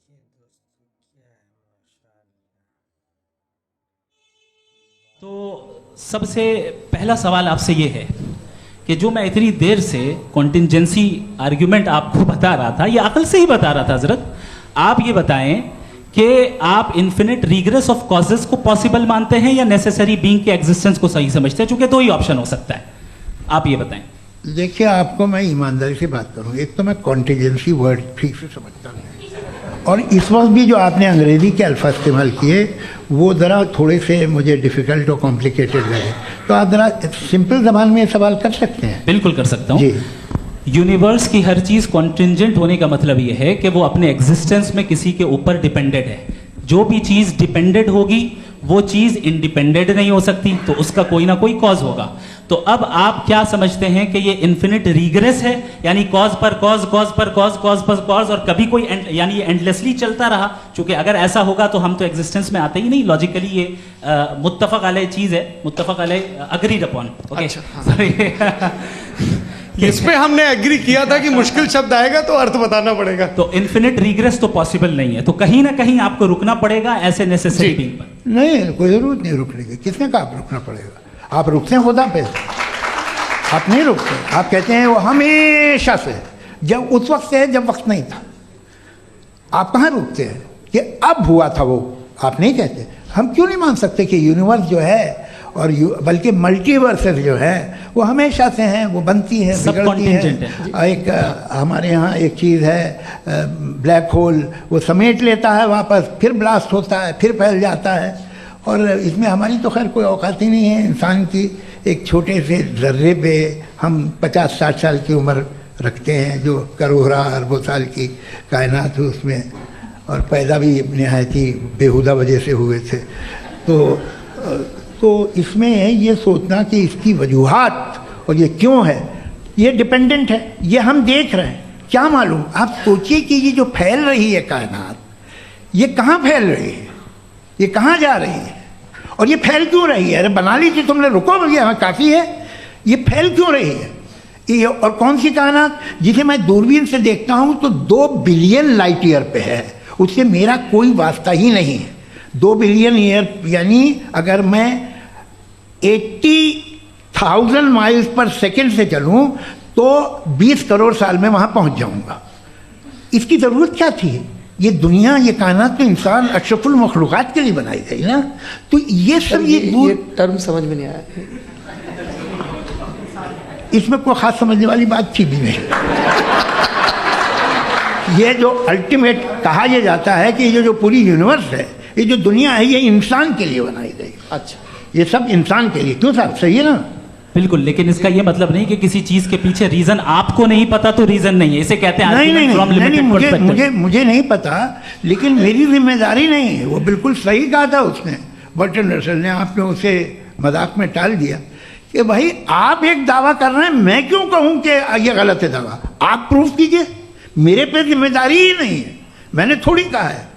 देखिए दोस्तों क्या है माशाअल्लाह। तो सबसे पहला सवाल आपसे ये है कि जो मैं इतनी देर से कॉन्टिंजेंसी आर्ग्यूमेंट आपको बता रहा था, ये अकल से ही बता रहा था हजरत, आप ये बताएं कि आप इन्फिनिट रिग्रेस ऑफ कॉजेस को पॉसिबल मानते हैं या नेसेसरी बीइंग के एग्जिस्टेंस को सही समझते हैं? चूंकि दो ही ऑप्शन हो सकता है, आप ये बताएं। देखिए, आपको मैं ईमानदारी से बात करूं, एक तो मैं कॉन्टिजेंसी वर्ड ठीक से समझता नहीं, और इस वक्त भी जो आपने अंग्रेज़ी के अल्फाज इस्तेमाल किए वो ज़रा थोड़े से मुझे डिफ़िकल्ट और कॉम्प्लिकेटेड लगे, तो आप ज़रा सिंपल ज़बान में सवाल कर सकते हैं। बिल्कुल कर सकता हूँ जी। यूनिवर्स की हर चीज़ कॉन्टिंजेंट होने का मतलब ये है कि वो अपने एग्जिस्टेंस में किसी के ऊपर डिपेंडेड है। जो भी चीज़ डिपेंडेड होगी वो चीज़ इंडिपेंडेंट नहीं हो सकती, तो उसका कोई ना कोई कॉज होगा। तो अब आप क्या समझते हैं कि ये इन्फिनिट रिग्रेस है, यानी कॉज पर कॉज, कॉज पर कॉज, कॉज पर कॉज, और कभी कोई यानी ये एंडलेसली चलता रहा? क्योंकि अगर ऐसा होगा तो हम तो एग्जिस्टेंस में आते ही नहीं। लॉजिकली ये मुत्तफक अलैह चीज़ है, मुत्तफक अलैह, अग्रीड अपॉन। ओके, इस पे हमने एग्री किया था कि मुश्किल शब्द आएगा तो अर्थ बताना पड़ेगा। तो इन्फिनिट रिग्रेस तो पॉसिबल नहीं है, तो कहीं ना कहीं आपको रुकना पड़ेगा ऐसे नेसेसरी बीइंग पर। नहीं, कोई ज़रूरत नहीं रुकने की। किसने कहा आप रुकना पड़ेगा? आप रुकते हैं खुदा पे, आप नहीं रुकते। आप कहते हैं वो हमेशा से, जब उस वक्त से है जब वक्त नहीं था। आप कहाँ रुकते हैं कि अब हुआ था वो? आप नहीं कहते। हम क्यों नहीं मान सकते कि यूनिवर्स जो है और बल्कि मल्टीवर्सेस जो है वो हमेशा से हैं, वो बनती है, बिगड़ती है। एक हमारे यहाँ एक चीज़ है, ब्लैक होल, वो समेट लेता है वापस, फिर ब्लास्ट होता है, फिर फैल जाता है। और इसमें हमारी तो खैर कोई औकात ही नहीं है इंसान की। एक छोटे से ज़र्रे पे हम 50-60 साल की उम्र रखते हैं, जो करोड़ों अरबों साल की कायनात है उसमें, और पैदा भी नहायत ही बेहुदा वजह से हुए थे। तो इसमें ये सोचना कि इसकी वजूहात और ये क्यों है, ये डिपेंडेंट है, ये हम देख रहे हैं, क्या मालूम। आप सोचिए कि ये जो फैल रही है कायनात, ये कहाँ फैल रही है, ये कहाँ जा रही है, और ये फैल क्यों रही है? अरे बना ली थी तुमने, रुको भैया, हमें काफ़ी है। ये फैल क्यों रही है? ये और कौन सी कायनात जिसे मैं दूरबीन से देखता हूँ तो 2 बिलियन लाइट ईयर पे है, उससे मेरा कोई वास्ता ही नहीं है। 2 बिलियन ईयर यानी अगर मैं 80,000 माइल्स पर सेकेंड से चलूँ तो 20 करोड़ साल में वहाँ पहुँच जाऊँगा। इसकी ज़रूरत क्या थी? ये दुनिया, ये कायनात तो इंसान अशरफुल मखलूक़ात के लिए बनाई गई ना। तो ये सब ये टर्म समझ में नहीं आया, इसमें कोई ख़ास समझने वाली बात थी भी नहीं। ये जो अल्टीमेट कहा यह जाता है कि ये जो पूरी यूनिवर्स है, ये जो दुनिया है, ये इंसान के लिए बनाई गई। अच्छा, ये सब इंसान के लिए। क्यों साहब, सही है ना? बिल्कुल, लेकिन इसका ये मतलब नहीं कि किसी चीज के पीछे रीजन आपको नहीं पता तो रीजन नहीं है, इसे कहते हैं नहीं, मुझे नहीं पता, लेकिन मेरी जिम्मेदारी नहीं है। वो बिल्कुल सही कहा था उसने, बर्टन रसल ने। आपने उसे मजाक में टाल दिया कि भाई आप एक दावा कर रहे हैं, मैं क्यों कहूँ कि ये गलत है दावा? आप प्रूफ कीजिए, मेरे पे जिम्मेदारी ही नहीं है, मैंने थोड़ी कहा है।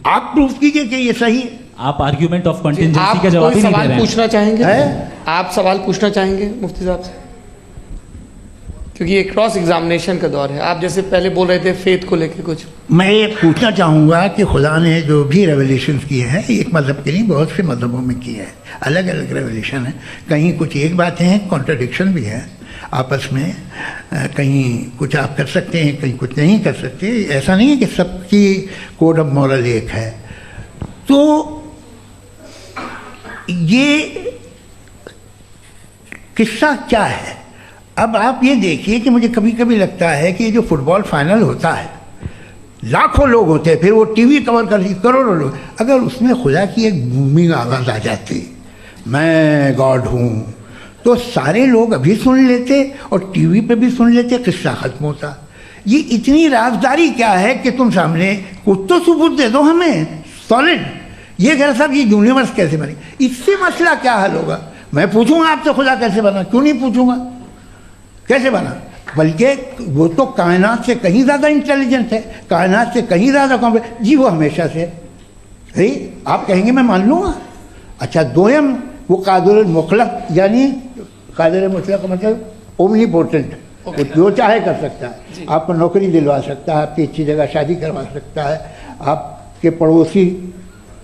आप प्रूफ कीजिए कि ये सही है। आप आर्ग्यूमेंट ऑफ कंटिजेंसी का जवाब ही नहीं दे रहे हैं। पूछना चाहेंगे? आप सवाल पूछना चाहेंगे मुफ्ती साहब से? क्योंकि ये क्रॉस एग्जामिनेशन का दौर है। आप जैसे पहले बोल रहे थे फेथ को लेके कुछ, मैं ये पूछना चाहूँगा कि खुदा ने जो भी रेवोल्यूशन किए हैं, एक मज़हब के नहीं बहुत से मज़हबों में किए हैं, अलग अलग रेवोल्यूशन है। कहीं कुछ एक बातें हैं, कॉन्ट्रडिक्शन भी है आपस में, कहीं कुछ आप कर सकते हैं, कहीं कुछ नहीं कर सकते। ऐसा नहीं है कि सबकी कोड ऑफ मॉरल एक है। तो ये किस्सा क्या है? अब आप ये देखिए कि मुझे कभी कभी लगता है कि ये जो फुटबॉल फाइनल होता है, लाखों लोग होते हैं, फिर वो टीवी कवर कर करोड़ों लोग, अगर उसमें खुदा की एक बूमिंग आवाज़ आ जाती, मैं गॉड हूँ, तो सारे लोग अभी सुन लेते और टीवी पे भी सुन लेते, किस्सा ख़त्म होता। ये इतनी राजदारी क्या है कि तुम सामने कुछ तो सबूत दे दो हमें सॉलिड। ये कह साहब ये यूनिवर्स कैसे बनी, इससे मसला क्या हल होगा? मैं पूछूंगा आपसे खुदा कैसे बना? क्यों नहीं पूछूंगा कैसे बना? बल्कि वो तो कायनात से कहीं ज़्यादा इंटेलिजेंट है, कायनात से कहीं ज़्यादा कॉम्प्लेक्स। जी वो हमेशा से है। आप कहेंगे मैं मान लूँगा। अच्छा, दोयम वो कादिर मुतलक, यानी कादिर मुतलक का मतलब ओमनीपोटेंट, वो जो चाहे कर सकता है। आपको नौकरी दिलवा सकता है, आपकी अच्छी जगह शादी करवा सकता है, आपके पड़ोसी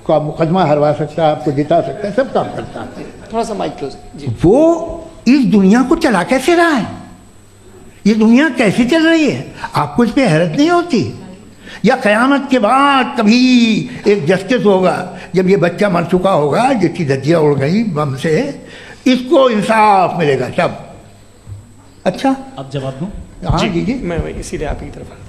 का मुकदमा हरवा सकता है, आपको जिता सकता है, सब काम करता है। थोड़ा सा माइक क्लोज जी। वो इस दुनिया को चला कैसे रहा है, ये दुनिया कैसे चल रही है, आपको इस पर हैरत नहीं होती? या क़यामत के बाद कभी एक जस्टिस होगा, जब ये बच्चा मर चुका होगा जिसकी धज्जियाँ उड़ गई बम से, इसको इंसाफ मिलेगा सब। अच्छा, अब जवाब दूं? हाँ जी, मैं वही इसीलिए आप की तरफ आता।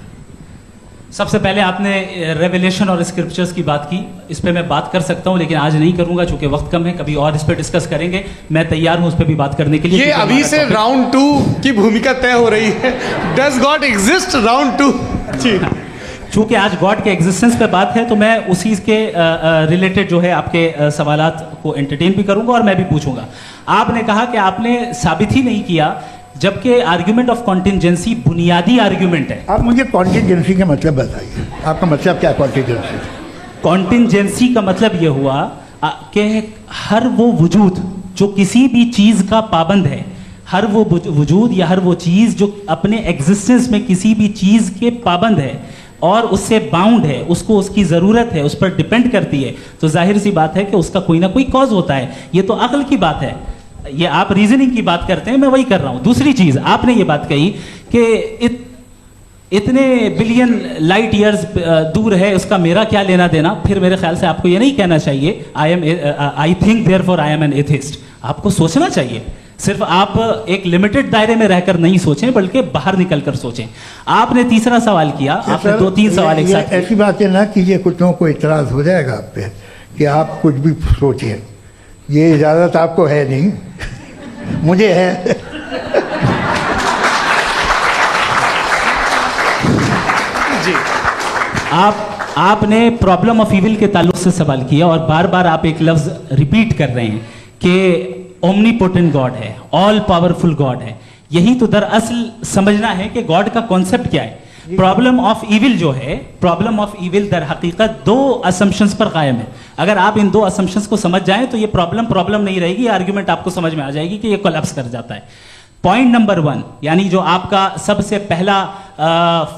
सबसे पहले आपने रेवलेशन और स्क्रिप्चर्स की बात की, इस पे मैं बात कर सकता हूं लेकिन आज नहीं करूंगा चूंकि वक्त कम है, कभी और इस पे डिस्कस करेंगे। मैं तैयार हूं उस पे भी बात करने के लिए। ये अभी से राउंड 2 की भूमिका तय हो रही है। Does God exist round 2? जी, चूंकि आज गॉड के एग्जिस्टेंस पे बात है तो मैं उसी के रिलेटेड जो है आपके सवालात को एंटरटेन भी करूंगा और मैं भी पूछूंगा। आपने कहा कि आपने साबित ही नहीं किया, जबकि आर्ग्यूमेंट ऑफ कॉन्टिजेंसी बुनियादी आर्ग्यूमेंट है। आप मुझे कॉन्टिजेंसी का मतलब बताइए, आपका मतलब क्या कॉन्टिजेंसी? कॉन्टिजेंसी का मतलब यह हुआ कि हर वो वजूद जो किसी भी चीज़ का पाबंद है, हर वो वजूद या हर वो चीज़ जो अपने एग्जिस्टेंस में किसी भी चीज़ के पाबंद है और उससे बाउंड है, उसको उसकी ज़रूरत है, उस पर डिपेंड करती है, तो जाहिर सी बात है कि उसका कोई ना कोई कॉज होता है। ये तो अक्ल की बात है, ये आप रीजनिंग की बात करते हैं, मैं वही कर रहा हूँ। दूसरी चीज़ आपने ये बात कही कि इतने बिलियन लाइट ईयर्स दूर है, उसका मेरा क्या लेना देना। फिर मेरे ख्याल से आपको ये नहीं कहना चाहिए I think therefore I am an atheist. आपको सोचना चाहिए, सिर्फ आप एक लिमिटेड दायरे में रहकर नहीं सोचें बल्कि बाहर निकलकर सोचें। आपने तीसरा सवाल किया, आपने 2-3 सवाल एक साथ। ऐसी बात है ना कि ये कुछ लोगों को इतराज़ हो जाएगा आप पे कि आप कुछ भी सोचिए, ये इजाज़त आपको है नहीं, मुझे है। जी, आपने प्रॉब्लम ऑफ इविल के ताल्लुक से सवाल किया और बार बार आप एक लफ्ज रिपीट कर रहे हैं कि ओमनीपोटेंट गॉड है, ऑल पावरफुल गॉड है। यही तो दरअसल समझना है कि गॉड का कॉन्सेप्ट क्या है। प्रॉब्लम ऑफ इविल जो है, प्रॉब्लम ऑफ इविल दर हकीकत 2 असम्पशंस पर कायम है। अगर आप इन 2 असम्पशंस को समझ जाएं तो ये प्रॉब्लम नहीं रहेगी, आर्ग्यूमेंट आपको समझ में आ जाएगी कि ये कोलैप्स कर जाता है। पॉइंट नंबर 1, यानी जो आपका सबसे पहला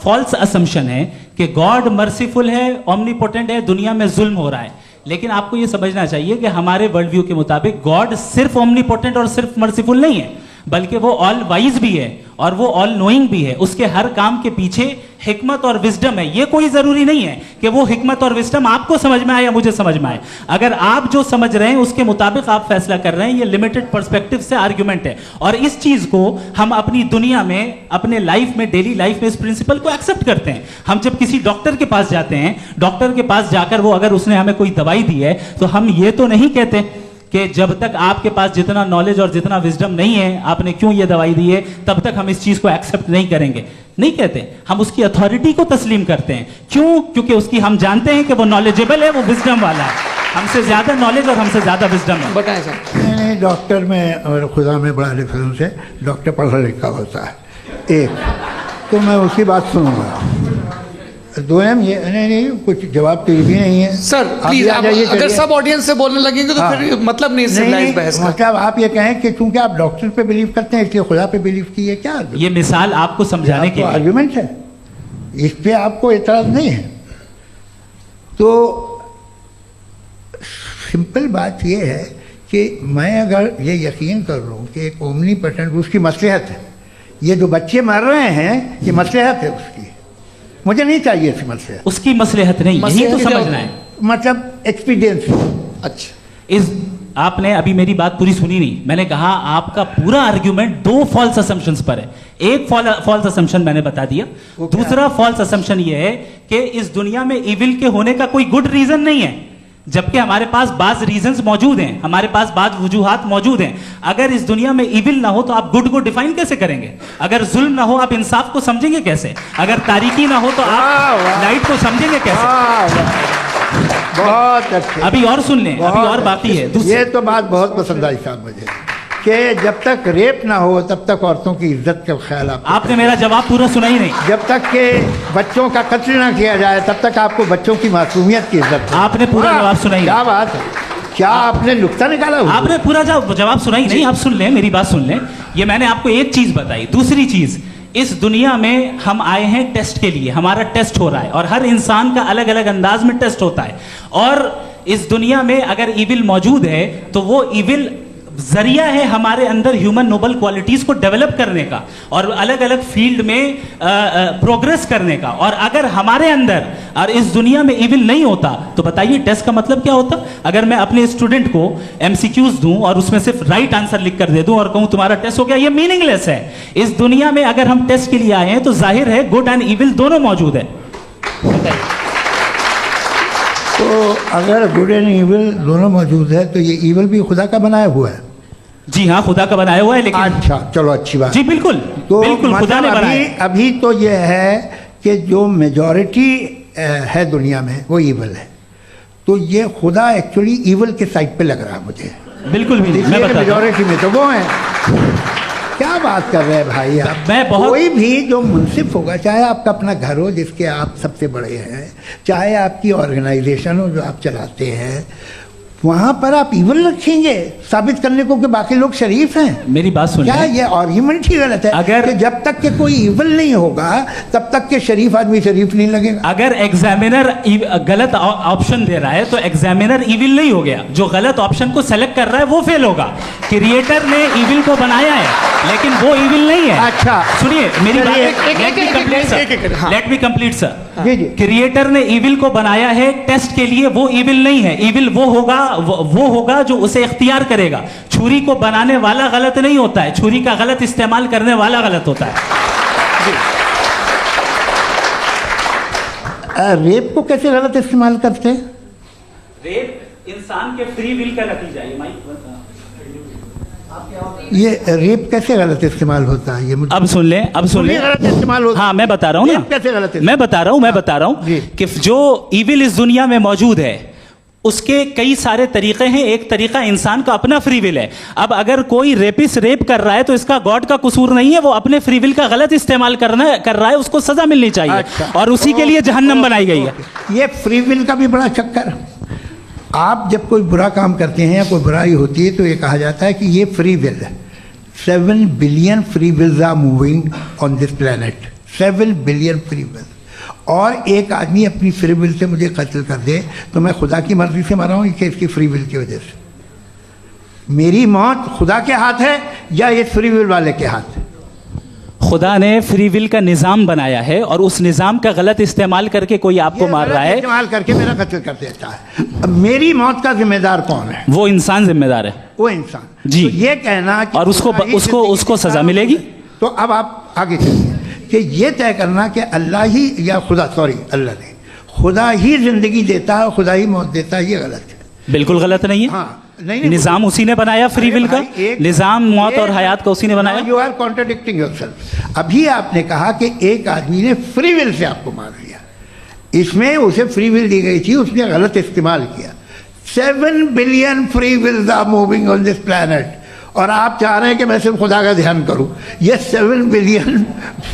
फॉल्स असम्पशन है कि गॉड मर्सीफुल है, ओमनीपोटेंट है, दुनिया में जुल्म हो रहा है। लेकिन आपको यह समझना चाहिए कि हमारे वर्ल्ड व्यू के मुताबिक गॉड सिर्फ ओमनीपोटेंट और सिर्फ मर्सीफुल नहीं है, बल्कि वो ऑल वाइज भी है और वो ऑल नोइंग भी है। उसके हर काम के पीछे हिकमत और विजडम है। ये कोई जरूरी नहीं है कि वो हिकमत और विजडम आपको समझ में आए या मुझे समझ में आए। अगर आप जो समझ रहे हैं उसके मुताबिक आप फैसला कर रहे हैं, ये लिमिटेड पर्सपेक्टिव से आर्ग्यूमेंट है। और इस चीज को हम अपनी दुनिया में, अपने लाइफ में, डेली लाइफ में इस प्रिंसिपल को एक्सेप्ट करते हैं। हम जब किसी डॉक्टर के पास जाते हैं, डॉक्टर के पास जाकर वो अगर उसने हमें कोई दवाई दी है तो हम ये तो नहीं कहते कि जब तक आपके पास जितना नॉलेज और जितना विजडम नहीं है, आपने क्यों ये दवाई दी है, तब तक हम इस चीज को एक्सेप्ट नहीं करेंगे। नहीं कहते, हम उसकी अथॉरिटी को तस्लीम करते हैं। क्यों? क्योंकि उसकी हम जानते हैं कि वो नॉलेजेबल है, वो विजडम वाला है, हमसे ज्यादा नॉलेज और हमसे ज्यादा विजडम है। बताएं सर। नहीं, डॉक्टर में और खुदा में बड़ा डिफरेंस है। डॉक्टर पढ़ा लिखा होता है, एक तो मैं उसकी बात सुनूंगा। दोनों ये नहीं, कुछ जवाब तो ये भी नहीं है सर। प्लीज आप अगर सब ऑडियंस से बोलने लगेंगे तो फिर मतलब नहीं सिविलाइज्ड बहस का। मतलब आप ये कहें कि चूंकि आप डॉक्टर पे बिलीव करते हैं इसलिए खुदा पे बिलीव किए, क्या ये मिसाल आपको समझाने के लिए आर्गुमेंट है, इस पे आपको एतराज नहीं है। तो सिंपल बात ये है कि मैं अगर ये यकीन कर लूँ कि एक ओमनीपोटेंट उसकी मसलहत है, ये जो बच्चे मर रहे हैं ये मसलहत है उसकी, मुझे नहीं चाहिए इसकी मसलहत। उसकी मसलहत नहीं, यही तो समझना है, मतलब एक्सपीरियंस। अच्छा, इस आपने अभी मेरी बात पूरी सुनी नहीं। मैंने कहा आपका पूरा आर्ग्यूमेंट 2 फॉल्स असम्पशंस पर है। एक फॉल्स असम्पशन मैंने बता दिया, दूसरा फॉल्स असम्पशन ये है कि इस दुनिया में इविल के होने का कोई गुड रीजन नहीं है, जबकि हमारे पास बाज रीजंस मौजूद हैं, हमारे पास बाज वजूहात मौजूद हैं। अगर इस दुनिया में इविल ना हो तो आप गुड को डिफाइन कैसे करेंगे? अगर जुल्म ना हो आप इंसाफ को समझेंगे कैसे? अगर तारीकी ना हो तो आप लाइट को समझेंगे कैसे? बहुत अच्छे। अभी और सुन लें, अभी और बाकी है। ये तो बात बहुत पसंद आई साहब मुझे कि जब तक रेप ना हो तब तक औरतों की इज्जत का ख्याल आपने मेरा जवाब पूरा सुना ही नहीं। जब तक के बच्चों का कत्ल ना किया जाए तब तक आपको बच्चों की मासूमियत की इज्जत। आपने पूरा जवाब सुना ही नहीं। क्या बात है, क्या आपने नुक्ता निकाला? आपने पूरा जवाब सुना ही नहीं। आप सुन लें, मेरी बात सुन लें। ये मैंने आपको एक चीज बताई। दूसरी चीज, इस दुनिया में हम आए हैं टेस्ट के लिए, हमारा टेस्ट हो रहा है और हर इंसान का अलग अलग अंदाज में टेस्ट होता है। और इस दुनिया में अगर ईविल मौजूद है तो वो ईविल जरिया है हमारे अंदर ह्यूमन नोबल क्वालिटीज को डेवलप करने का और अलग अलग फील्ड में प्रोग्रेस करने का। और अगर हमारे अंदर और इस दुनिया में ईविल नहीं होता तो बताइए टेस्ट का मतलब क्या होता? अगर मैं अपने स्टूडेंट को एमसीक्यूज दूं और उसमें सिर्फ राइट आंसर लिख कर दे दूं और कहूं तुम्हारा टेस्ट हो गया, ये मीनिंगलेस है। इस दुनिया में अगर हम टेस्ट के लिए आए हैं तो जाहिर है गुड एंड ईविल दोनों मौजूद है। तो अगर गुड एंड ईविल दोनों मौजूद है तो ये ईविल भी खुदा का बनाया हुआ है? जी हाँ, खुदा का बनाया हुआ है। लेकिन अच्छा, चलो अच्छी बात। जी बिल्कुल, तो बिल्कुल खुदा ने बनाया। अभी तो ये है कि जो मेजॉरिटी है दुनिया में वो ईविल है, तो ये खुदा एक्चुअली ईविल के साइड पे लग रहा है मुझे। बिल्कुल भी मैं बता मेजॉरिटी में तो वो है। क्या बात कर रहे हैं भाई आप? कोई भी जो मुंसिफ होगा, चाहे आपका अपना घर हो जिसके आप सबसे बड़े हैं, चाहे आपकी ऑर्गेनाइजेशन हो जो आप चलाते हैं, वहां पर आप ईविल रखेंगे साबित करने को कि बाकी लोग शरीफ हैं? मेरी बात सुनिए, क्या ये आर्ग्यूमेंट ही गलत है? अगर कि जब तक के कोई ईविल नहीं होगा तब तक के शरीफ आदमी शरीफ नहीं लगेगा। अगर एग्जामिनर गलत ऑप्शन दे रहा है तो एग्जामिनर ईविल नहीं हो गया, जो गलत ऑप्शन को सेलेक्ट कर रहा है वो फेल होगा। क्रिएटर ने ईविल को बनाया है लेकिन वो ईविल नहीं है। अच्छा सुनिए मेरी बात, लेट मी कंप्लीट सर। जी जी। क्रिएटर ने ईविल को बनाया है टेस्ट के लिए, वो ईविल नहीं है। ईविल वो होगा जो उसे इख्तियार करेगा। छुरी को बनाने वाला गलत नहीं होता है, छुरी का गलत इस्तेमाल करने वाला गलत होता है। रेप को कैसे गलत इस्तेमाल करते हैं? रेप इंसान के फ्री विल का नतीजा है। ये रेप कैसे गलत इस्तेमाल होता है? ये मुझे अब सुन लें, गलत इस्तेमाल होता है। हाँ मैं बता रहा हूँ ना, कैसे गलत? मैं बता रहा हूँ कि जो ईविल इस दुनिया में मौजूद है उसके कई सारे तरीके हैं। एक तरीका इंसान का अपना फ्री विल है। अब अगर कोई रेपिस्ट रेप कर रहा है तो इसका गॉड का कसूर नहीं है, वो अपने फ्री विल का गलत इस्तेमाल कर रहा है, उसको सजा मिलनी चाहिए। अच्छा। और उसी के लिए जहन्नम बनाई गई है। ये फ्री विल का भी बड़ा चक्कर। आप जब कोई बुरा काम करते हैं या कोई बुराई होती है तो ये कहा जाता है कि ये फ्री विल है। 7 billion free wills are moving on this planet. 7 billion free will. और एक आदमी अपनी फ्री विल से मुझे कत्ल कर दे तो मैं खुदा की मर्जी से मरा हूँ कि इसकी फ्री विल की वजह से? मेरी मौत खुदा के हाथ है या ये फ्री विल वाले के हाथ है? खुदा ने फ्री विल का निज़ाम बनाया है और उस निज़ाम का गलत इस्तेमाल करके कोई आपको मार रहा है, इस्तेमाल करके मेरा कत्ल कर देता है। अब मेरी मौत का जिम्मेदार कौन है? वो इंसान जिम्मेदार है। वो इंसान। जी। तो ये कहना कि और उसको सजा मिलेगी। तो अब आप आगे चलिए कि ये तय करना कि अल्लाह ही या खुदा, सॉरी अल्लाह नहीं, खुदा ही जिंदगी देता है, खुदा ही मौत देता है, ये गलत है। बिल्कुल गलत नहीं है। हाँ, नहीं, निजाम उसी ने बनाया फ्री विल का, निजाम मौत और हयात का उसी ने बनाया। You are contradicting yourself. अभी आपने कहा कि एक आदमी ने फ्री विल से आपको मार दिया, इसमें उसे फ्री विल दी गई थी, उसने गलत इस्तेमाल किया। 7 billion free wills are moving on this planet और आप चाह रहे हैं कि मैं सिर्फ खुदा का ध्यान करूं। ये 7 बिलियन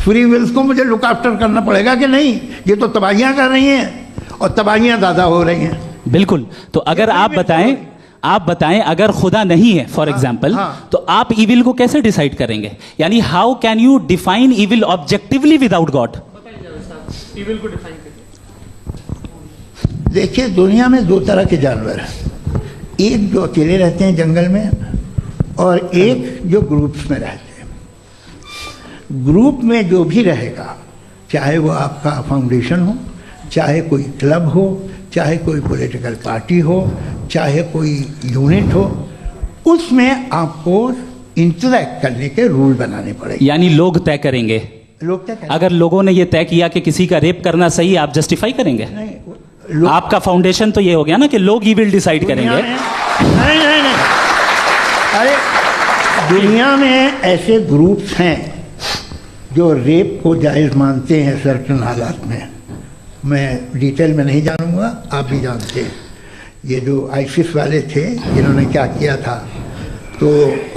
फ्री विल्स को मुझे लुक आफ्टर करना पड़ेगा कि नहीं? ये तो तबाहियां कर रही हैं और तबाहियां ज़्यादा हो रही हैं। बिल्कुल। तो अगर आप बताएं अगर खुदा नहीं है फॉर एग्जाम्पल, तो आप ईविल को कैसे डिसाइड करेंगे? यानी how can you define evil objectively without God? Evil को डिफाइन करिए। देखिए, दुनिया में 2 तरह के जानवर हैं। एक जो अकेले रहते हैं जंगल में और एक जो ग्रुप्स में रहते हैं। ग्रुप में जो भी रहेगा, चाहे वो आपका फाउंडेशन हो, चाहे कोई क्लब हो, चाहे कोई पॉलिटिकल पार्टी हो, चाहे कोई यूनिट हो, उसमें आपको इंटरैक्ट करने के रूल बनाने पड़ेंगे। यानी लोग तय करेंगे। लोग तय करेंगे। अगर लोगों ने ये तय किया कि किसी का रेप करना सही है, आप जस्टिफाई करेंगे? नहीं, आपका फाउंडेशन तो ये हो गया ना कि लोग ही विल डिसाइड करेंगे। नहीं, अरे दुनिया में ऐसे ग्रुप्स हैं जो रेप को जायज़ मानते हैं सर्टन हालात में। मैं डिटेल में नहीं जानूंगा, आप भी जानते हैं। ये जो आईसिस वाले थे जिन्होंने क्या किया था, तो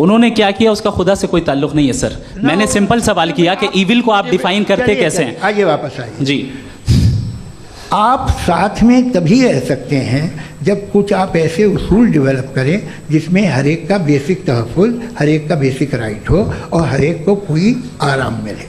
उन्होंने क्या किया उसका खुदा से कोई ताल्लुक नहीं है सर। मैंने सिंपल सवाल किया कि ईविल को आप डिफाइन करते कैसे हैं? आइए वापस आइए जी। आप साथ में तभी रह सकते हैं जब कुछ आप ऐसे उसूल डेवलप करें जिसमें हर एक का बेसिक तहफ़्फ़ुज़, हर एक का बेसिक राइट हो और हर एक को कोई आराम मिले।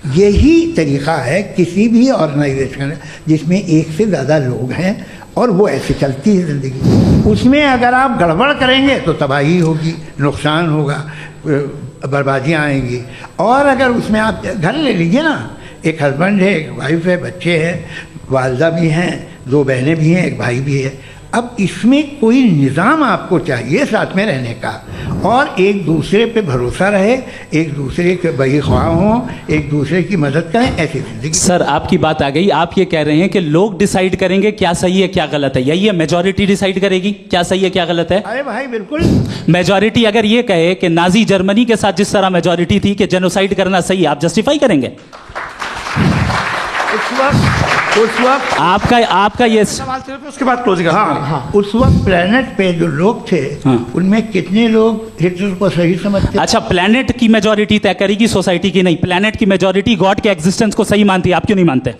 यही तरीक़ा है किसी भी ऑर्गेनाइजेशन जिसमें एक से ज़्यादा लोग हैं और वो ऐसे चलती है ज़िंदगी। उसमें अगर आप गड़बड़ करेंगे तो तबाही होगी, नुकसान होगा, बर्बादियाँ आएंगी। और अगर उसमें आप घर ले लीजिए ना, एक हस्बैंड है, एक वाइफ है, बच्चे हैं, वालदा भी हैं, 2 बहनें भी हैं, एक भाई भी है। अब इसमें कोई निज़ाम आपको चाहिए साथ में रहने का, और एक दूसरे पे भरोसा रहे, एक दूसरे के बहीख्वाह हों, एक दूसरे की मदद करें, ऐसी ज़िंदगी। सर आपकी बात आ गई, आप ये कह रहे हैं कि लोग डिसाइड करेंगे क्या सही है क्या गलत है, यही है मेजॉरिटी डिसाइड करेगी क्या सही है क्या गलत है? अरे भाई बिल्कुल। मेजॉरिटी अगर ये कहे कि नाजी जर्मनी के साथ जिस तरह मेजॉरिटी थी कि जेनोसाइड करना सही है, आप जस्टिफाई करेंगे? उस वक्त आपका ये सवाल सिर्फ उसके बाद क्लोजिंग। हाँ, उस वक्त प्लेनेट पे जो लोग थे, उनमें कितने लोग हिटलर को सही समझते? अच्छा, प्लेनेट की मेजॉरिटी तय करेगी, सोसाइटी की नहीं। प्लेनेट की मेजॉरिटी गॉड के एग्जिस्टेंस को सही मानती है, आप क्यों नहीं मानते?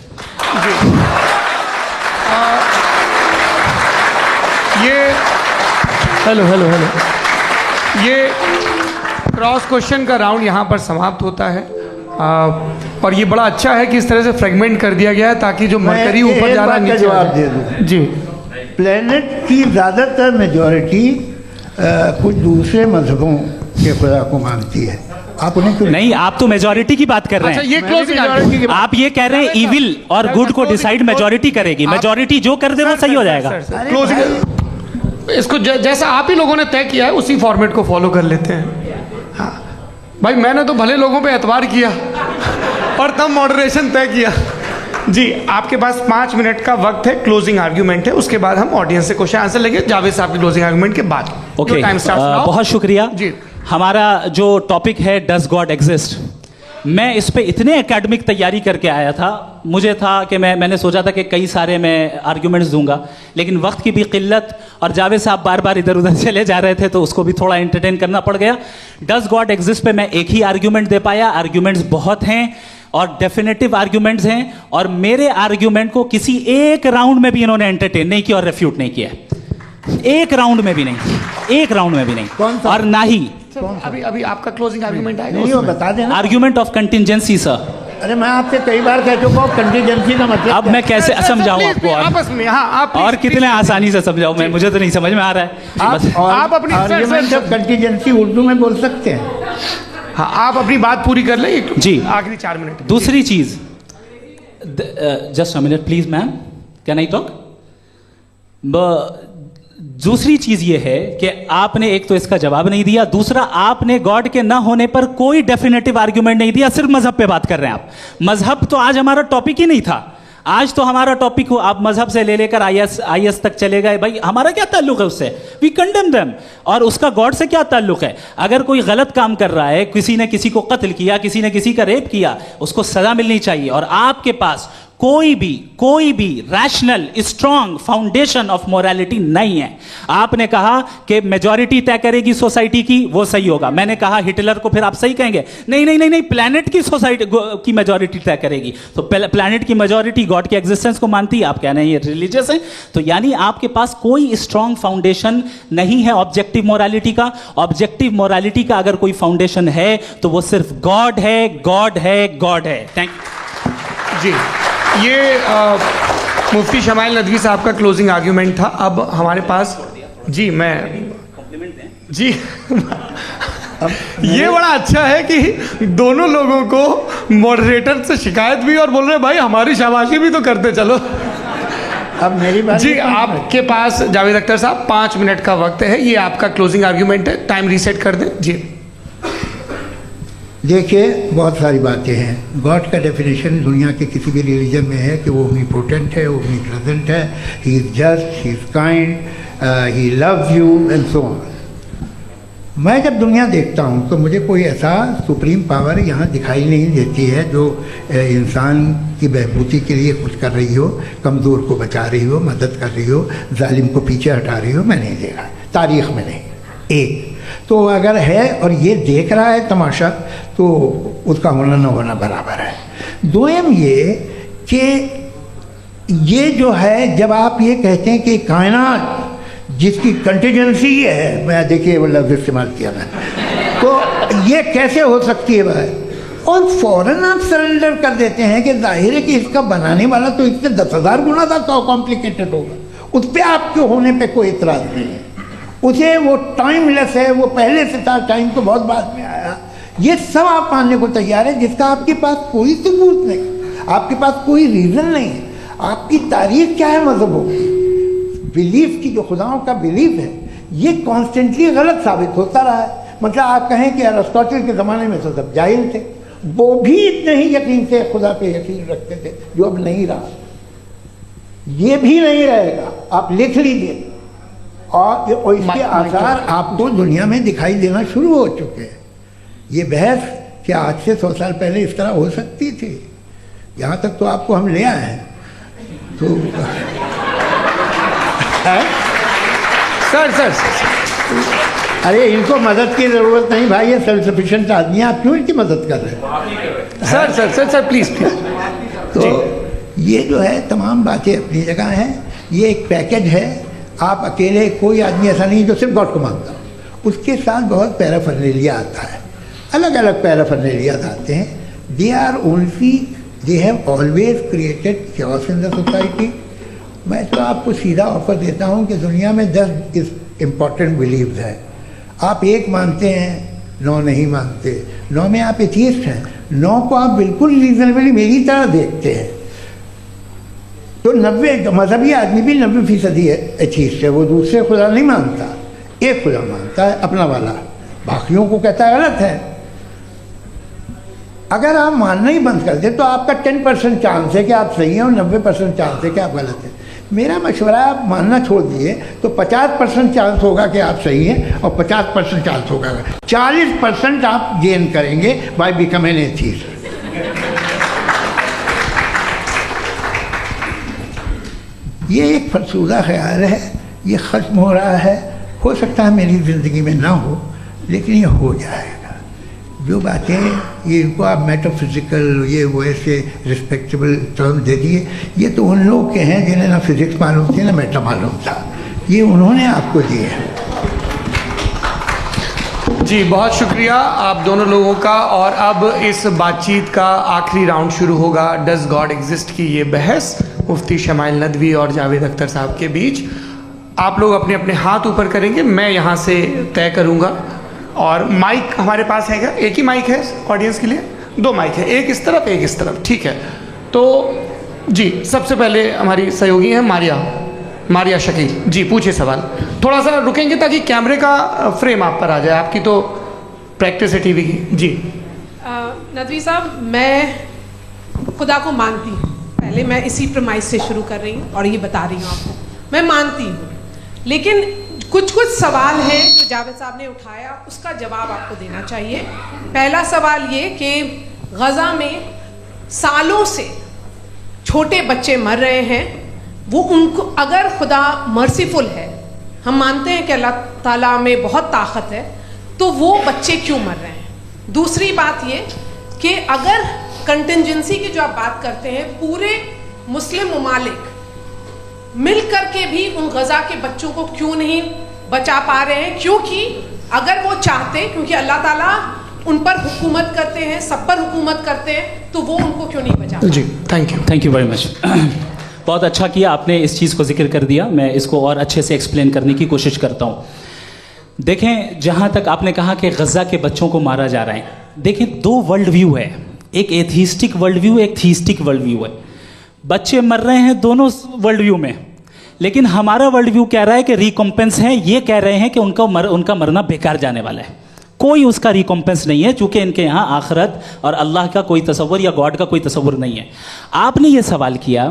हेलो ये क्रॉस क्वेश्चन का राउंड यहाँ पर समाप्त होता है। और ये बड़ा अच्छा है कि इस तरह से फ्रेगमेंट कर दिया गया है ताकि जो मरकरी ऊपर जा रहा है नीचे जवाब दे दूँ जी। प्लेनेट की ज़्यादातर मेजॉरिटी कुछ दूसरे मजहबों के खुदा को मानती है। आप उन्हें क्यों नहीं? आप तो मेजॉरिटी की बात कर रहे हैं। अच्छा, ये क्लोजिंग आप ये कह रहे हैं इविल और गुड को डिसाइड मेजॉरिटी करेगी, मेजॉरिटी जो कर दे वो सही हो जाएगा। क्लोजिंग इसको जैसा आप ही लोगों ने तय किया है उसी फॉर्मेट को फॉलो कर लेते हैं। हाँ भाई, मैंने तो भले लोगों पे एतबार किया और तब मॉडरेशन तय किया। जी, आपके पास 5 मिनट का वक्त है, क्लोजिंग आर्ग्यूमेंट है, उसके बाद हम ऑडियंस से क्वेश्चन आंसर लेंगे जावेद साहब की क्लोजिंग आर्ग्यूमेंट के बाद। ओके, बहुत शुक्रिया जी। हमारा जो टॉपिक है डज गॉड एग्जिस्ट, मैं इस पे इतने एकेडमिक तैयारी करके आया था, मुझे था कि मैंने सोचा था कि कई सारे मैं आर्ग्यूमेंट्स दूंगा, लेकिन वक्त की भी किल्लत और जावेद साहब बार बार इधर उधर चले जा रहे थे तो उसको भी थोड़ा एंटरटेन करना पड़ गया। डज गॉड एग्जिस्ट पे मैं एक ही आर्ग्यूमेंट दे पाया, आर्ग्यूमेंट्स बहुत हैं और डेफिनेटिव आर्ग्यूमेंट्स हैं, और मेरे आर्ग्यूमेंट को किसी एक राउंड में भी इन्होंने एंटरटेन नहीं किया और रेफ्यूट नहीं किया, एक राउंड में भी नहीं, एक राउंड में भी नहीं। और ना ही अभी आपका क्लोजिंग आर्गुमेंट आएगा, नहीं वो बता देना। Argument of contingency sir. अरे मैं आपसे कई बार कह चुका हूँ कंटिजेंसी का मतलब। अब मैं कैसे समझाऊं आपको? आपस में हाँ, आप और कितने आसानी से समझाऊं मैं, मुझे तो नहीं समझ में आ रहा है। आप अपनी आर्गुमेंट ऑफ कंटिजेंसी उर्दू में बोल सकते हैं। हाँ, आप अपनी बात पूरी कर लें जी, आखिरी 4 मिनट। दूसरी चीज, just a minute please ma'am, can I talk? दूसरी चीज ये है कि आपने एक तो इसका जवाब नहीं दिया, दूसरा आपने गॉड के ना होने पर कोई डेफिनेटिव आर्ग्यूमेंट नहीं दिया, सिर्फ मजहब पे बात कर रहे हैं आप। मजहब तो आज हमारा टॉपिक ही नहीं था, आज तो हमारा टॉपिक हो, आप मजहब से ले लेकर आईएस तक चले गए। भाई हमारा क्या ताल्लुक है उससे? We condemn them. और उसका गॉड से क्या ताल्लुक है? अगर कोई गलत काम कर रहा है, किसी ने किसी को कत्ल किया, किसी ने किसी का रेप किया, उसको सजा मिलनी चाहिए। और आपके पास कोई भी rational strong foundation of morality नहीं है। आपने कहा कि मेजॉरिटी तय करेगी सोसाइटी की, वो सही होगा। मैंने कहा हिटलर को फिर आप सही कहेंगे? नहीं नहीं नहीं नहीं, प्लैनेट की सोसाइटी की मेजॉरिटी तय करेगी। तो प्लैनेट की मेजॉरिटी गॉड के एग्जिस्टेंस को मानती है, आप कह रहे हैं ये रिलीजियस है। तो यानी आपके पास कोई स्ट्रॉन्ग फाउंडेशन नहीं है ऑब्जेक्टिव मोरालिटी का। ऑब्जेक्टिव मोरालिटी का अगर कोई फाउंडेशन है तो वो सिर्फ गॉड है, गॉड है, गॉड है। थैंक यू जी। ये मुफ्ती शमाइल नदवी साहब का क्लोजिंग आर्ग्यूमेंट था। अब हमारे पास जी जी ये बड़ा अच्छा है कि दोनों लोगों को मॉडरेटर से शिकायत भी और बोल रहे भाई हमारी शाबाशी भी तो करते चलो। अब मेरी बात जी, आपके पास जावेद अख्तर साहब 5 मिनट का वक्त है, ये आपका क्लोजिंग आर्ग्यूमेंट है, टाइम रीसेट कर दें जी। देखिए, बहुत सारी बातें हैं। गॉड का डेफिनेशन दुनिया के किसी भी रिलीजन में है कि वो ओमनीपोटेंट है, ओमनीप्रेजेंट है, he is just, he is kind, he loves you and so on. मैं जब दुनिया देखता हूँ तो मुझे कोई ऐसा सुप्रीम पावर यहाँ दिखाई नहीं देती है जो इंसान की बहबूदी के लिए कुछ कर रही हो, कमज़ोर को बचा रही हो, मदद कर रही हो, जालिम को पीछे हटा रही हो। मैं नहीं देखा, तारीख़ में नहीं। एक तो अगर है और ये देख रहा है तमाशा, तो उसका होना न होना बराबर है। दोयम ये कि ये जो है, जब आप ये कहते हैं कि कायनात जिसकी कंटिजेंसी है, मैं देखिए वो लफ्ज़ इस्तेमाल किया मैं, तो ये कैसे हो सकती है भाई? और फौरन आप सरेंडर कर देते हैं कि जाहिर है कि इसका बनाने वाला तो इससे 10,000 गुना ज़्यादा कॉम्प्लिकेटेड होगा, उस पर आपके होने पे कोई इतराज़ नहीं है। उसे वो टाइमलेस है, वो पहले से था, टाइम तो बहुत बाद में आया, ये सब आप मानने को तैयार है, जिसका आपके पास कोई सबूत नहीं, आपके पास कोई रीज़न नहीं है। आपकी तारीख क्या है मज़हबों की, बिलीफ की, जो खुदाओं का बिलीफ है, ये कॉन्स्टेंटली गलत साबित होता रहा है। मतलब आप कहें कि अरिस्टोटल के ज़माने में तो सब जाहिल थे, वो भी इतने ही यकीन से खुदा पे यकीन रखते थे, जो अब नहीं रहा, ये भी नहीं रहेगा, आप लिख लीजिए। और इसके आसार आपको दुनिया में दिखाई देना शुरू हो चुके हैं। ये बहस क्या आज से 100 साल पहले इस तरह हो सकती थी? यहाँ तक तो आपको हम ले आए हैं। तो सर अरे इनको मदद की ज़रूरत नहीं भाई, ये सेल्फ सफिशिएंट आदमी है, आप क्यों इनकी मदद कर रहे हैं? Sir please. तो ये जो है तमाम बातें अपनी जगह हैं, ये एक पैकेज है। आप अकेले, कोई आदमी ऐसा नहीं जो सिर्फ गॉड को मानता, उसके साथ बहुत पैराफर्नेलिया आता है, अलग अलग पैराफर्नेलिया आते हैं। They have always created chaos in the society. मैं तो आपको सीधा ऑफर देता हूँ कि दुनिया में 10 इम्पॉर्टेंट बिलीव्स हैं, आप एक मानते हैं, 9 नहीं मानते, 9 में आप एथियस्ट हैं, 9 को आप बिल्कुल रीजनेबली मेरी तरह देखते हैं। तो 90 मजहबी आदमी भी 90% एथियस्ट है, वो दूसरे खुदा नहीं मानता, एक खुदा मानता है अपना वाला, बाकियों को कहता है गलत है। अगर आप मानना ही बंद कर दे तो आपका 10% चांस है कि आप सही हैं और 90% चांस है कि आप गलत हैं। मेरा मशवरा है, आप मानना छोड़ दिए तो 50% चांस होगा कि आप सही हैं और 50% चांस होगा, 40% आप गेन करेंगे बाय बिकमिंग एन एथियस्ट। ये एक फरसूदा ख्याल है, ये ख़त्म हो रहा है, हो सकता है मेरी ज़िंदगी में ना हो, लेकिन ये हो जाएगा। जो बातें ये इनको आप मेटाफिज़िकल ये वो ऐसे रिस्पेक्टेबल टर्म दे दिए, ये तो उन लोग के हैं जिन्हें ना फिज़िक्स मालूम थी ना मेटा मालूम था, ये उन्होंने आपको दिए हैं। जी बहुत शुक्रिया आप दोनों लोगों का। और अब इस बातचीत का आखिरी राउंड शुरू होगा, डज गॉड एग्जिस्ट की ये बहस मुफ्ती शमाइल नदवी और जावेद अख्तर साहब के बीच। आप लोग अपने अपने हाथ ऊपर करेंगे, मैं यहाँ से तय करूँगा। और माइक हमारे पास है क्या? एक ही माइक है ऑडियंस के लिए? 2 माइक है, एक इस तरफ एक इस तरफ, ठीक है। तो जी सबसे पहले हमारी सहयोगी हैं मारिया शकील जी, पूछिए सवाल। थोड़ा सा रुकेंगे ताकि कैमरे का फ्रेम आप पर आ जाए, आपकी तो प्रैक्टिस है टीवी की। जी नदवी साहब, मैं खुदा को मानती हूँ, पहले मैं इसी प्रमाइस से शुरू कर रही हूँ और ये बता रही हूँ आपको, मैं मानती हूँ, लेकिन कुछ सवाल हैं जो जावेद साहब ने उठाया, उसका जवाब आपको देना चाहिए। पहला सवाल ये कि गज़ा में सालों से छोटे बच्चे मर रहे हैं, वो उनको, अगर खुदा मर्सीफुल है, हम मानते हैं कि अल्लाह ताला में बहुत ताकत है, तो वो बच्चे क्यों मर रहे हैं? दूसरी बात ये कि अगर कंटिजेंसी की जो आप बात करते हैं, पूरे मुस्लिम ममालिक मिल करके भी उन गज़ा के बच्चों को क्यों नहीं बचा पा रहे हैं? क्योंकि अगर वो चाहते, क्योंकि अल्लाह ताला उन पर हुकूमत करते हैं, सब पर हुकूमत करते हैं, तो वो उनको क्यों नहीं बचा? जी थैंक यू वेरी मच। बहुत अच्छा किया आपने इस चीज़ को जिक्र कर दिया, मैं इसको और अच्छे से एक्सप्लेन करने की कोशिश करता हूँ। देखें, जहाँ तक आपने कहा कि गज़ा के बच्चों को मारा जा रहा है, देखें 2 वर्ल्ड व्यू है, एक एथिस्टिक वर्ल्ड व्यू, एक थीस्टिक वर्ल्ड व्यू है। बच्चे मर रहे हैं दोनों वर्ल्ड व्यू में, लेकिन हमारा वर्ल्ड व्यू कह रहा है कि रिकॉम्पेंस है, ये कह रहे हैं कि उनका मरना बेकार जाने वाला है, कोई उसका रिकॉम्पेंस नहीं है, चूंकि इनके यहाँ आखिरत और अल्लाह का कोई तसव्वुर या गॉड का कोई तसव्वुर नहीं है। आपने ये सवाल किया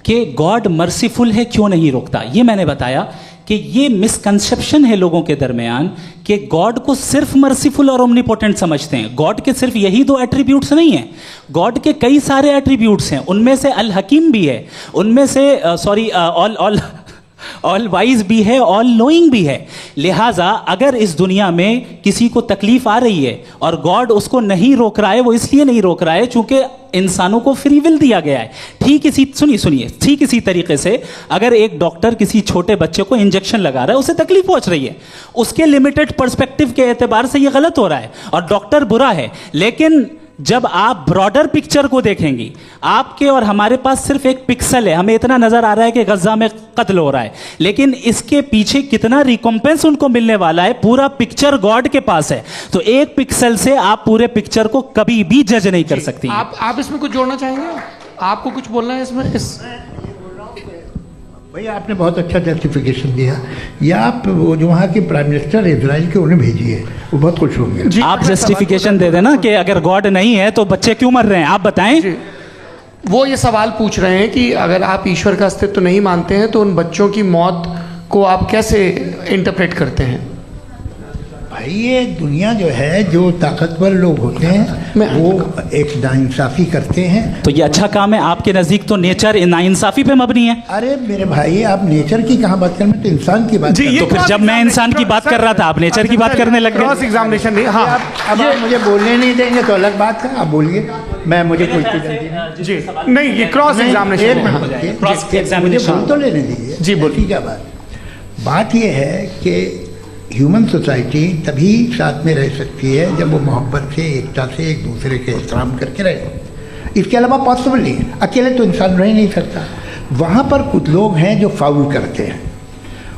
कि गॉड मर्सीफुल है, क्यों नहीं रोकता? ये मैंने बताया कि ये मिसकंसेप्शन है लोगों के दरमियान कि गॉड को सिर्फ मर्सीफुल और ओमनीपोटेंट समझते हैं। गॉड के सिर्फ यही 2 एट्रीब्यूट्स नहीं हैं, गॉड के कई सारे एट्रीब्यूट्स हैं, उनमें से अल हकीम भी है, उनमें से ऑल वाइज भी है, ऑल नोइंग भी है। लिहाजा अगर इस दुनिया में किसी को तकलीफ आ रही है और गॉड उसको नहीं रोक रहा है, वो इसलिए नहीं रोक रहा है चूंकि इंसानों को फ्री विल दिया गया है। ठीक इसी तरीके से अगर एक डॉक्टर किसी छोटे बच्चे को इंजेक्शन लगा रहा है, उसे तकलीफ पहुंच रही है, उसके लिमिटेड पर्सपेक्टिव के एतबार से ये गलत हो रहा है और डॉक्टर बुरा है, लेकिन जब आप ब्रॉडर पिक्चर को देखेंगी, आपके और हमारे पास सिर्फ एक पिक्सल है, हमें इतना नजर आ रहा है कि गजा में कत्ल हो रहा है, लेकिन इसके पीछे कितना रिकॉम्पेंस उनको मिलने वाला है, पूरा पिक्चर गॉड के पास है। तो एक पिक्सल से आप पूरे पिक्चर को कभी भी जज नहीं कर सकती। आप इसमें कुछ जोड़ना चाहेंगे? आपको कुछ बोलना है इसमें? भैया आपने बहुत अच्छा जस्टिफिकेशन दिया। या आप वो जो वहाँ के प्राइम मिनिस्टर इजराइल के उन्हें भेजिए, वो बहुत खुश होंगे। आप जस्टिफिकेशन दे देना कि अगर गॉड नहीं है तो बच्चे क्यों मर रहे हैं, आप बताएं। वो ये सवाल पूछ रहे हैं कि अगर आप ईश्वर का अस्तित्व नहीं मानते हैं तो उन बच्चों की मौत को आप कैसे इंटरप्रेट करते हैं? भाई ये दुनिया जो है, जो ताकतवर लोग होते हैं वो एक नाइंसाफ़ी करते हैं। तो ये अच्छा काम है आपके नज़दीक, तो नेचर नाइंसाफ़ी पे मबनी है। अरे मेरे भाई, आप नेचर की कहाँ बात कर रहे हैं, तो इंसान की बात। तो फिर जब मैं इंसान की बात कर रहा था, आप नेचर की बात करने लग गए। क्रॉस एग्जामिनेशन नहीं। हाँ, अब आप मुझे बोलने नहीं देंगे तो अलग बात है, आप बोलिए, मैं मुझे कोई चीज़ जी नहीं, ये क्रॉस एग्जामिनेशन। क्रॉस एग्जामिनेशन तो लेने दीजिए जी, बोलिए। क्या बात ये है कि ह्यूमन सोसाइटी तभी साथ में रह सकती है जब वो मोहब्बत से, एकता से, एक दूसरे के एहतराम करके रहे। इसके अलावा पॉसिबल नहीं है, अकेले तो इंसान रह नहीं सकता। वहाँ पर कुछ लोग हैं जो फाउल करते हैं।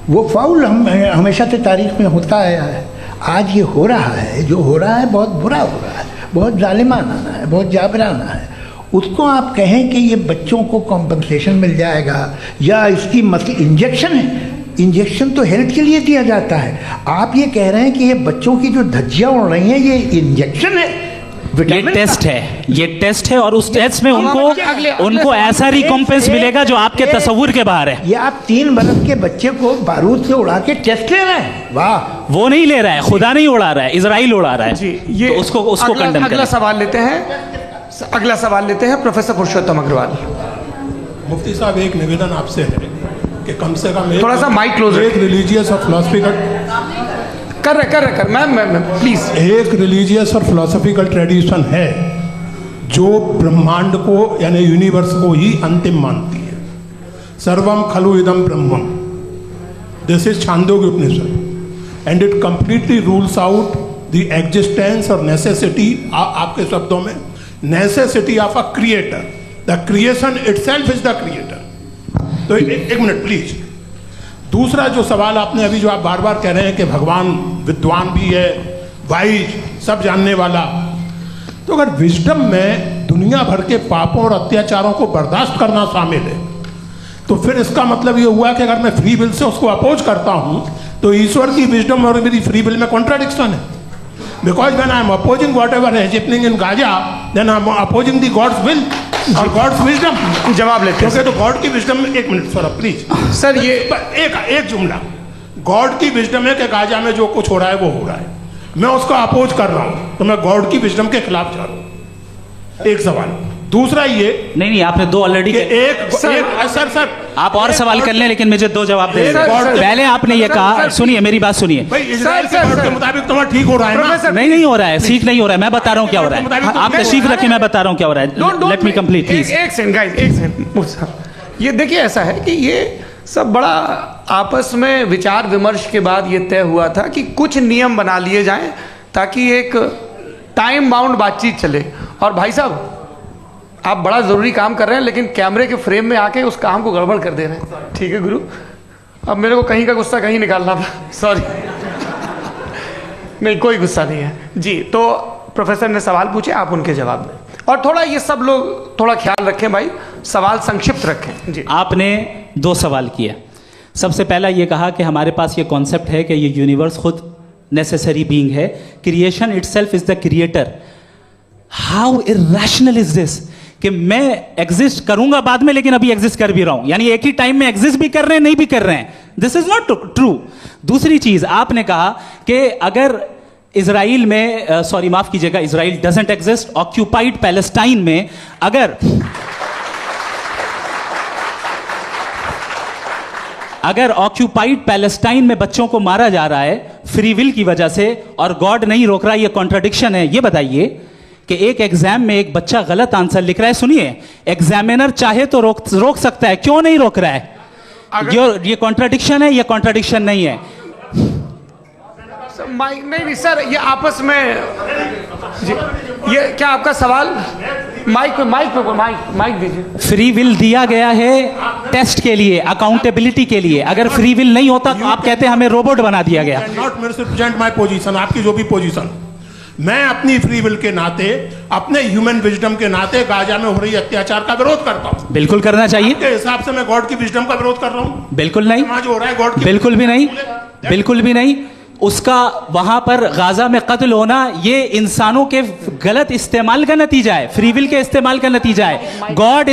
वो फाउल हमेशा से तारीख में होता आया है। आज ये हो रहा है, जो हो रहा है बहुत बुरा हो रहा है, बहुत जालिमाना है, बहुत जाबराना है। उसको आप कहें कि ये बच्चों को कॉम्पनसेशन मिल जाएगा या इसकी इंजेक्शन है, इंजेक्शन तो हेल्थ के लिए दिया जाता है। आप ये कह रहे हैं कि ये बच्चों की जो धज्जियां उड़ रही हैं ये इंजेक्शन है, ये टेस्ट है, ये टेस्ट है, और उस टेस्ट में उनको ऐसा रिकॉम्पेंस मिलेगा जो आपके तस्वुर के बाहर है। ये आप 3 बरस के बच्चे को बारूद से उड़ा के टेस्ट ले रहे हैं। वाह, वो नहीं ले रहा है, खुदा नहीं उड़ा रहा है, इजराइल उड़ा रहा है जी। ये तो उसको कंडेम अगला सवाल लेते हैं प्रोफेसर पुरुषोत्तम अग्रवाल। मुफ्ती साहब, एक निवेदन आपसे है कि कम से कम थोड़ा सा माइक क्लोज, एक रिलीजियस और फिलोसफिकल कर मैं प्लीज। एक रिलीजियस और फिलोसफिकल ट्रेडिशन है जो ब्रह्मांड को यानी यूनिवर्स को ही अंतिम मानती है। सर्वम खलु इदम ब्रह्मम, this is Chandogya Upanishad, and it completely rules out the existence और नेसेसिटी, आपके शब्दों में necessity of a creator. The creation itself is the creator. तो एक मिनट प्लीज। दूसरा जो सवाल आपने अभी, जो आप बार बार कह रहे हैं कि भगवान विद्वान भी है, वाइज, सब जानने वाला, तो अगर विजडम में दुनिया भर के पापों और अत्याचारों को बर्दाश्त करना शामिल है, तो फिर इसका मतलब ये हुआ कि अगर मैं फ्री विल से उसको अपोज करता हूं तो ईश्वर की विजडम और मेरी फ्री विल में कॉन्ट्राडिक्शन है। Because when I am opposing whatever is happening in Gaza, then I am opposing the God's will और गॉड्स विजडम। जवाब लेते हैं तो गॉड की विजडम में, एक मिनट सर प्लीज सर, ये एक जुमला, गॉड की विजडम है कि गाजा में जो कुछ हो रहा है वो हो रहा है, मैं उसका अपोज कर रहा हूं, तो मैं गॉड की विजडम के खिलाफ जा रहा हूं। एक सवाल। दूसरा ये नहीं, आपने 2 ऑलरेडी। सर आप और सवाल कर लें, लेकिन मुझे 2 जवाब दे। पहले आपने ये कहा, सुनिए मेरी बात सुनिए। इजराइल के गॉड के मुताबिक तुम्हारा ठीक हो रहा है ना? नहीं हो रहा है, ठीक नहीं हो रहा है। मैं बता रहा हूँ क्या हो रहा है, आप तशरीफ रखें, मैं बता रहा हूँ क्या हो रहा है। Let me complete please. एक सेकंड गाइस, एक सेकंड। ये देखिए, ऐसा है कि ये सब बड़ा आपस में विचार विमर्श के बाद ये तय हुआ था कि कुछ नियम बना लिए जाएं ताकि एक टाइम बाउंड बातचीत चले। और भाई साहब, आप बड़ा ज़रूरी काम कर रहे हैं, लेकिन कैमरे के फ्रेम में आके उस काम को गड़बड़ कर दे रहे हैं। ठीक है गुरु, अब मेरे को कहीं का गुस्सा कहीं निकालना था, सॉरी। नहीं, कोई गुस्सा नहीं है जी। तो प्रोफेसर ने सवाल पूछे, आप उनके जवाब दें, और थोड़ा ये सब लोग थोड़ा ख्याल रखें भाई, सवाल संक्षिप्त रखें जी। आपने 2 सवाल किए। सबसे पहला ये कहा कि हमारे पास ये कॉन्सेप्ट है कि ये यूनिवर्स खुद नेसेसरी बीइंग है, creation itself is the creator. How irrational is this कि मैं एग्जिस्ट करूंगा बाद में, लेकिन अभी एग्जिस्ट कर भी रहा हूं, यानी एक ही टाइम में एग्जिस्ट भी कर रहे हैं, नहीं भी कर रहे हैं। This is not true. दूसरी चीज आपने कहा कि अगर इजराइल में, सॉरी माफ कीजिएगा, Israel doesn't exist, occupied Palestine में अगर ऑक्यूपाइड पैलेस्टाइन में बच्चों को मारा जा रहा है फ्री विल की वजह से और गॉड नहीं रोक रहा, ये कॉन्ट्राडिक्शन है। ये बताइए कि एक एग्जाम में एक बच्चा गलत आंसर लिख रहा है, सुनिए, एग्जामिनर चाहे तो रोक सकता है, क्यों नहीं रोक रहा है? ये कॉन्ट्राडिक्शन है, ये कॉन्ट्राडिक्शन नहीं है। माइक नहीं सर, ये आपस में जी, ये क्या आपका सवाल? माइक दीजिए। फ्री विल दिया गया है टेस्ट के लिए, अकाउंटेबिलिटी के लिए। अगर फ्री विल नहीं होता तो आप कहते हैं हमें रोबोट बना दिया गया। नॉट मिसरिप्रेजेंट माय पोजीशन, आपकी जो भी पोजीशन। मैं अपनी फ्री विल के नाते, अपने ह्यूमन विजडम के नाते गाजा में हो रही अत्याचार का विरोध करता हूं। बिल्कुल करना चाहिए। के हिसाब से मैं गॉड की विजडम का विरोध कर रहा हूं? बिल्कुल नहीं, जो हो रहा है गॉड की, बिल्कुल भी नहीं, बिल्कुल भी नहीं। उसका वहां पर गाजा में कत्ल होना ये इंसानों के गलत इस्तेमाल का नतीजा है, फ्री विल के इस्तेमाल का नतीजा है। गॉड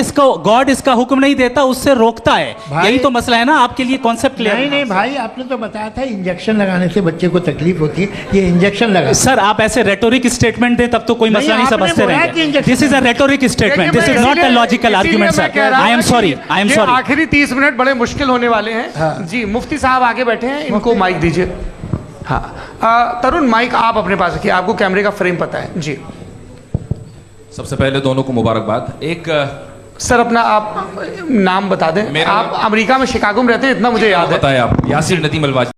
इसका हुक्म नहीं देता, उससे रोकता है। यही तो मसला है ना, आपके लिए कॉन्सेप्ट क्लियर नहीं नहीं भाई, आपने तो बताया था इंजेक्शन लगाने से बच्चे को तकलीफ होती है, ये इंजेक्शन लगा। सर आप ऐसे रेटोरिक स्टेटमेंट दें तब तो कोई मसला नहीं समझते रहेंगे। This is a rhetoric statement, this is not a logical argument sir. I am sorry, I am sorry. आखिरी 30 मिनट बड़े मुश्किल होने वाले हैं। जी मुफ्ती साहब आगे बैठे हैं, इनको माइक दीजिए। हाँ तरुण, माइक आप अपने पास रखिए, आपको कैमरे का फ्रेम पता है जी। सबसे पहले दोनों को मुबारकबाद। एक सर अपना आप नाम बता दें। आप अमेरिका में शिकागो में रहते हैं, इतना मुझे याद है। बताया आप, यासिर नदीम अलवाजी।